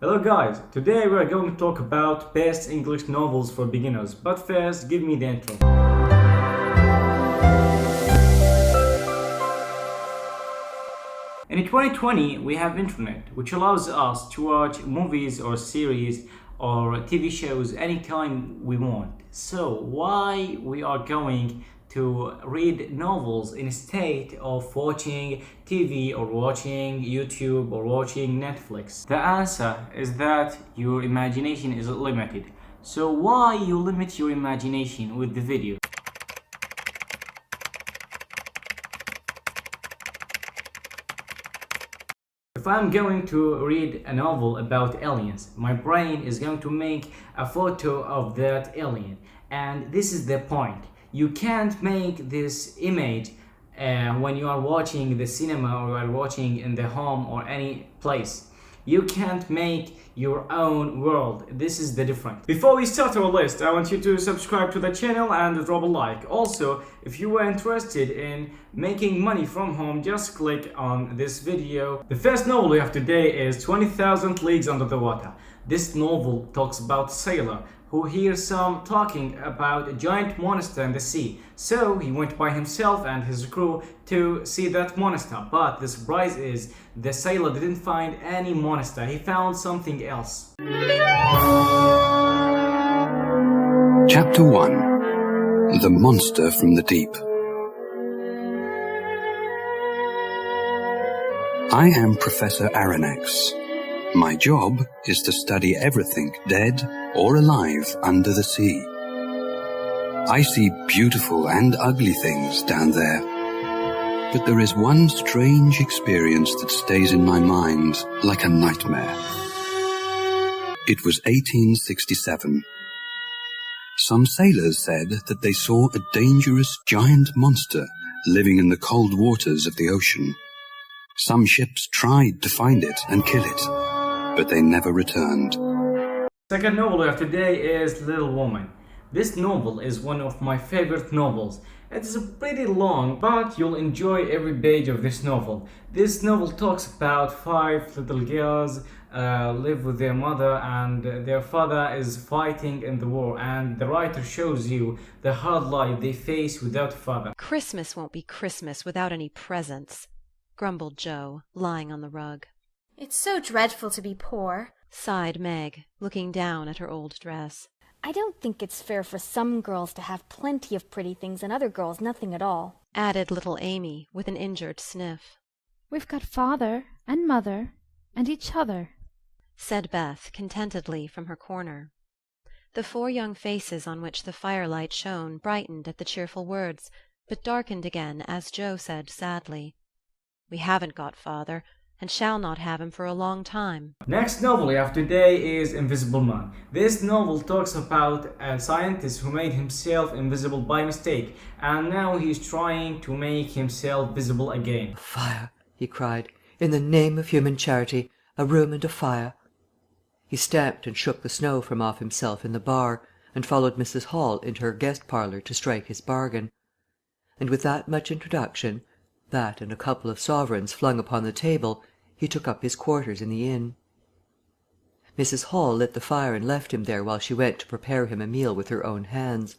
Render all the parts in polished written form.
Hello guys, today we are going to talk about best English novels for beginners, but first give me the intro. In 2020 we have internet, which allows us to watch movies or series or TV shows anytime we want. So why we are going to read novels instead of watching TV or watching YouTube or watching Netflix? The answer is that your imagination is limited. So why you limit your imagination with the video? If I'm going to read a novel about aliens, my brain is going to make a photo of that alien. And this is the point. You can't make this image when you are watching the cinema or you are watching in the home or any place. You can't make your own world. This is the difference. Before we start our list, I want you to subscribe to the channel and drop a like. Also, if you are interested in making money from home, just click on this video. The first novel we have today is 20,000 Leagues Under the Water. This novel talks about a sailor who hears some talking about a giant monster in the sea. So he went by himself and his crew to see that monster. But the surprise is the sailor didn't find any monster. He found something else. Chapter 1. The Monster from the Deep. I am Professor Aronnax. My job is to study everything dead or alive under the sea. I see beautiful and ugly things down there. But there is one strange experience that stays in my mind like a nightmare. It was 1867. Some sailors said that they saw a dangerous giant monster living in the cold waters of the ocean. Some ships tried to find it and kill it, but they never returned. Second novel we have today is Little Woman. This novel is one of my favorite novels. It is pretty long, but you'll enjoy every page of this novel. This novel talks about 5 little girls live with their mother and their father is fighting in the war, and the writer shows you the hard life they face without a father. Christmas won't be Christmas without any presents, grumbled Joe, lying on the rug. It's so dreadful to be poor, sighed Meg, looking down at her old dress. I don't think it's fair for some girls to have plenty of pretty things and other girls nothing at all, added little Amy with an injured sniff. We've got father and mother and each other, said Beth contentedly from her corner. The 4 young faces on which the firelight shone brightened at the cheerful words, but darkened again as Joe said sadly, "We haven't got father, and shall not have him for a long time." Next novel we have today is Invisible Man. This novel talks about a scientist who made himself invisible by mistake, and now he's trying to make himself visible again. "Fire!" he cried. "In the name of human charity, a room and a fire!" He stamped and shook the snow from off himself in the bar, and followed Mrs. Hall into her guest parlour to strike his bargain. And with that much introduction, that and a couple of sovereigns flung upon the table, he took up his quarters in the inn. Mrs. Hall lit the fire and left him there while she went to prepare him a meal with her own hands.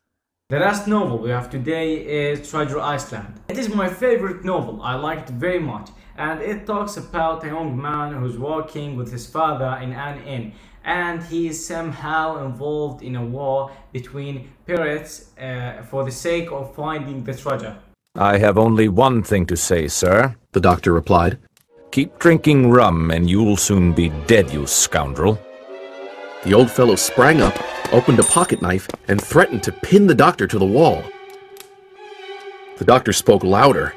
The last novel we have today is Treasure Island. It is my favorite novel. I like it very much, and it talks about a young man who's working with his father in an inn, and he is somehow involved in a war between pirates for the sake of finding the treasure. "I have only one thing to say, sir," the doctor replied. "Keep drinking rum and you'll soon be dead, you scoundrel." The old fellow sprang up, opened a pocket knife, and threatened to pin the doctor to the wall. The doctor spoke louder.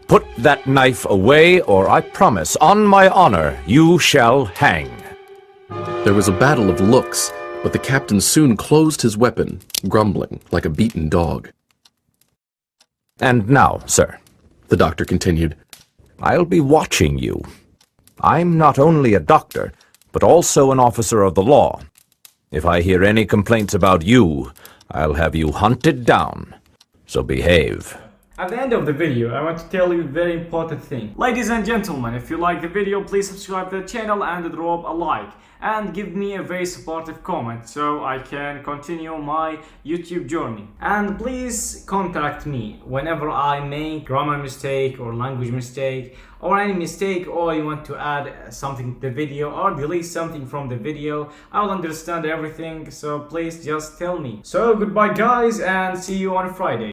"Put that knife away, or I promise, on my honor, you shall hang." There was a battle of looks, but the captain soon closed his weapon, grumbling like a beaten dog. "And now, sir," the doctor continued, "I'll be watching you. I'm not only a doctor, but also an officer of the law. If I hear any complaints about you, I'll have you hunted down. So behave." At the end of the video, I want to tell you a very important thing. Ladies and gentlemen, if you like the video, please subscribe to the channel and drop a like. and give me a very supportive comment so I can continue my YouTube journey. And please contact me whenever I make grammar mistake or language mistake or any mistake, or you want to add something to the video or delete something from the video. I'll understand everything, so please just tell me. So goodbye guys, and see you on Friday.